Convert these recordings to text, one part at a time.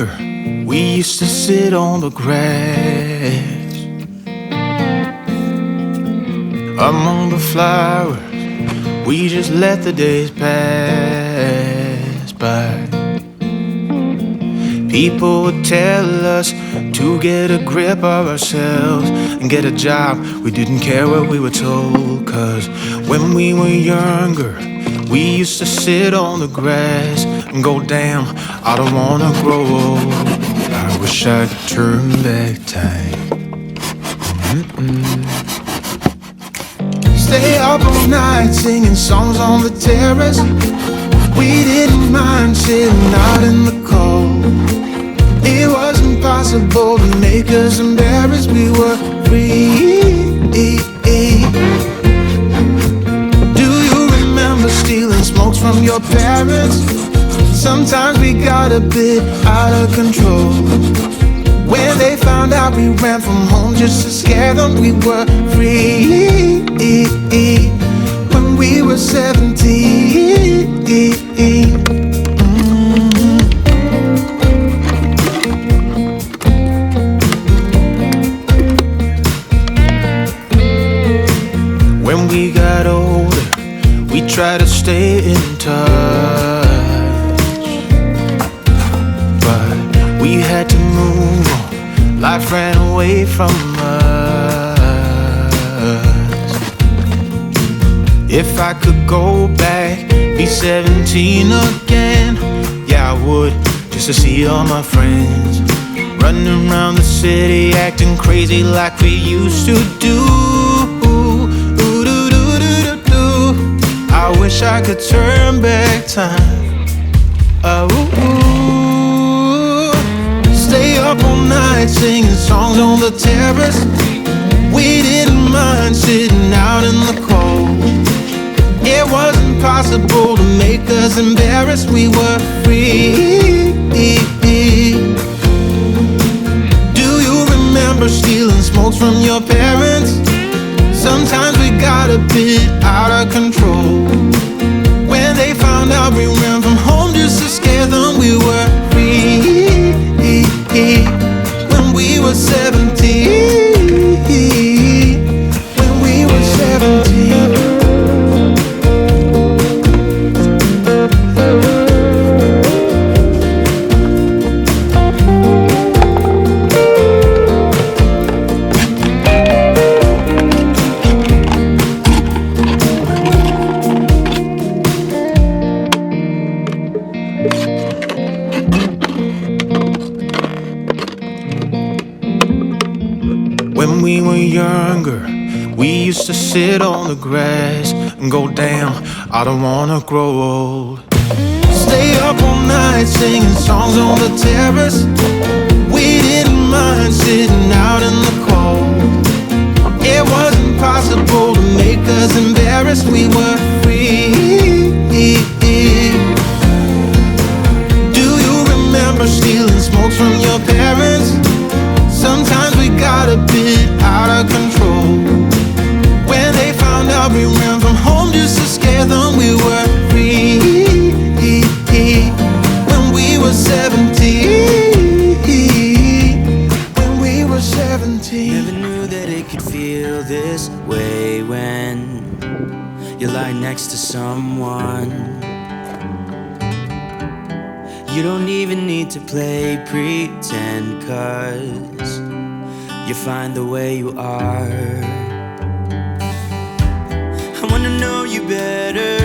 younger, we used to sit on the grass among the flowers. We just let the days pass by. People would tell us to get a grip of ourselves and get a job. We didn't care what we were told, 'cause when we were younger, we used to sit on the grass and go, damn, I don't wanna grow old. I wish I could turn back time. Stay up all night singing songs on the terrace. We didn't mind sitting out in the cold. It wasn't possible to make us embarrassed. We were free. Do you remember stealing smokes from your parents? Sometimes we got a bit out of control. When they found out we ran from home just to scare them, we were free. When we were 17. When we got older, we tried to stay in touch, but we had to move on. Life ran away from us. If I could go back, be 17 again, yeah I would, just to see all my friends running around the city, acting crazy like we used to do. I wish I could turn back time. Stay up all night singing songs on the terrace. We didn't mind sitting out in the cold. It wasn't possible to make us embarrassed. We were free. Do you remember stealing smokes from your parents? Sometimes we got a bit out of control. When they found out we ran from home just to scare them, we were free. When we were 17. When we were 17. When we were younger, we used to sit on the grass and go, damn, I don't wanna grow old. Stay up all night singing songs on the terrace. We didn't mind sitting out in the cold. It wasn't possible to make us embarrassed. We were free. Do you remember stealing smokes from your parents? Sometimes we got a bit out of control. When they found out we ran from home just to scare them, we were free. When we were 17. When we were 17. Never knew that it could feel this way when you lie next to someone. You don't even need to play pretend, 'cause you find the way you are. I wanna know you better,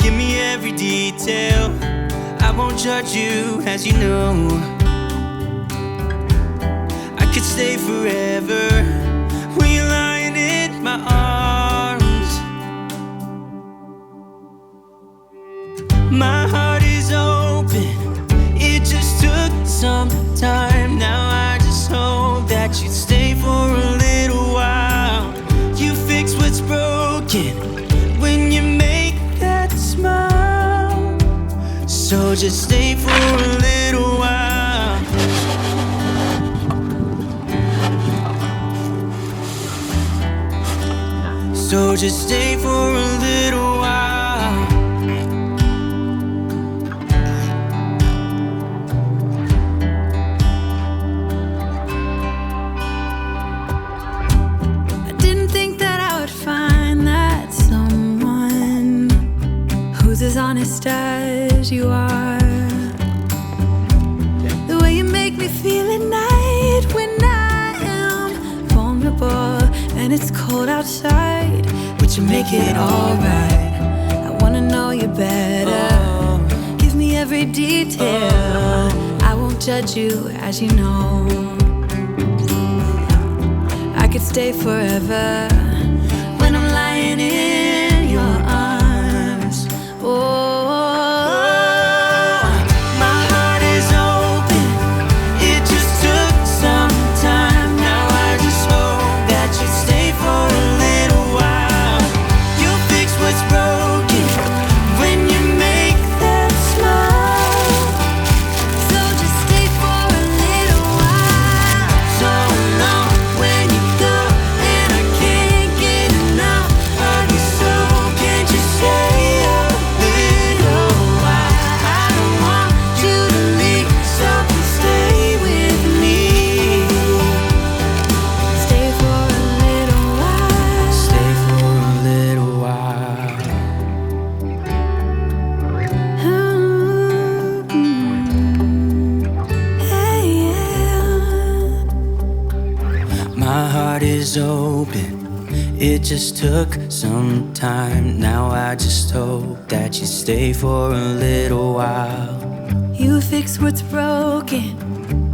give me every detail. I won't judge you, as you know. I could stay forever when you're lying in my arms. My heart is open, it just took some time. Now I just hope that you'd stay for a little while. You fix what's broken when you make that smile. So just stay for a little while. So just stay for a little while. honest as you are. The way you make me feel at night when I am vulnerable and it's cold outside, but you make it alright. I wanna know you better. Give me every detail. I won't judge you, as you know. I could stay forever when I'm lying in your arms. Oh, my heart is open. It just took some time. Now I just hope that you stay for a little while. You'll fix what's broken when you make that smile. so just stay for a little while. So long when you go, and I can't get enough of you. So can't you stay a little while? I don't want you to leave, so stay with me. Stay for a little while. Stay for a little while. Hey, yeah. My heart is open. It just took some time. Now I just hope that you stay for a little while. You fix what's broken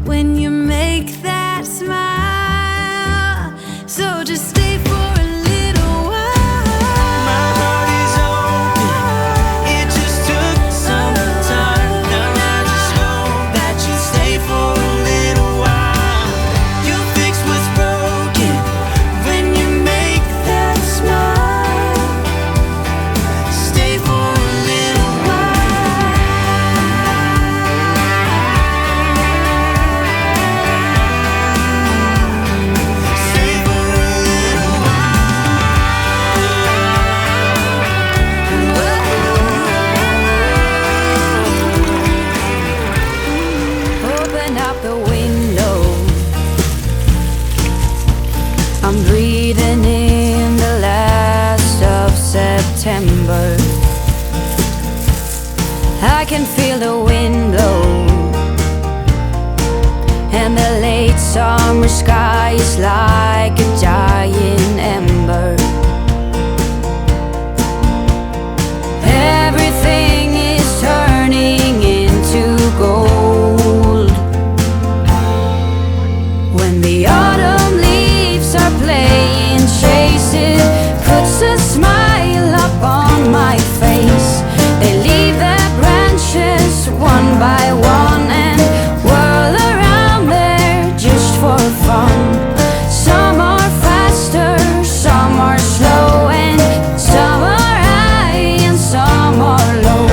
when you make that smile. So just stay for a little while. My heart is open. It just took some time. Now I just hope that you stay for a little while. You fix what's broken when you make that smile. Stay for a little while. Stay for a little Open up the window. I'm breathing in the last of September. I can feel the wind blow, and the late summer sky is like a giant ember. Everything is turning into gold when the autumn leaves are playing chase. It puts a smile up on my face. They leave their branches one by one and whirl around there just for fun. Some are faster, some are slow, and some are high and some are low,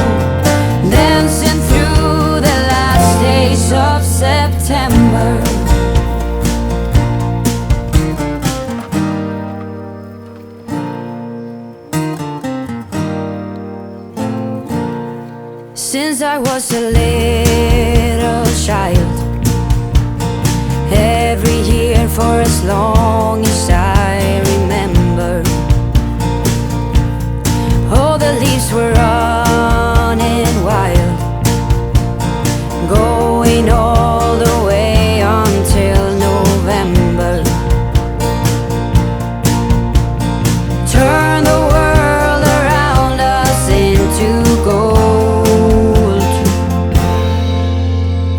dancing through the last days of September. Since I was a little child, every year for as long as I remember, all the leaves were running wild, going all the way until November. Turn the world around us into gold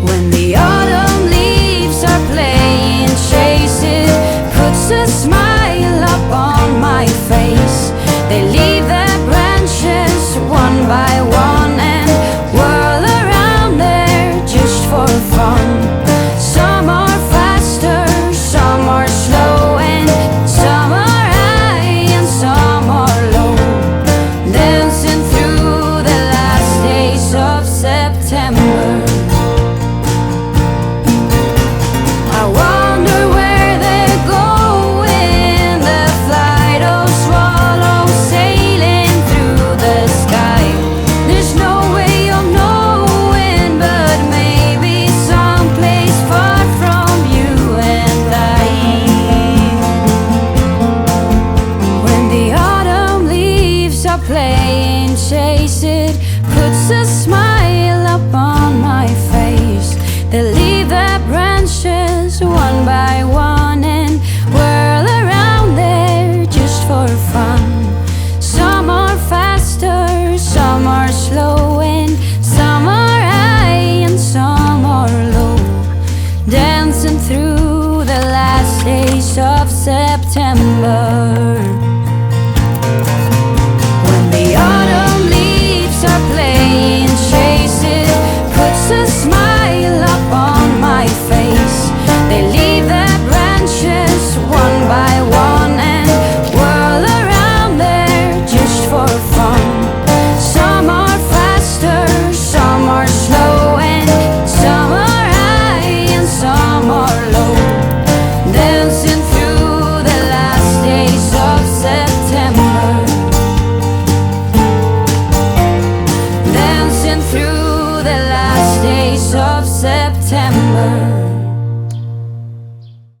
when the autumn leaves are playing chase. It puts a smile up on my face. They leave their branches one by one and whirl around there just for fun. Some are faster, some are slow, and some are high and some are low, dancing through the last days of September. I wonder where they're going, the flight of swallows sailing through the sky. There's no way of knowing, but maybe someplace far from you and I. When the autumn leaves are playing chase, it puts a smile upon my face. They leave their branches one by one and whirl around there just for fun. Some are faster, some are slow, and some are high and some are low, dancing through the last days of September. When the autumn leaves are playing chase, it puts a smile upon my face. They leave their branches one by one and whirl around there just for fun. Some are faster, some are slow, and some are high and some are low, dancing through the last days of September. Dancing through the last days of September.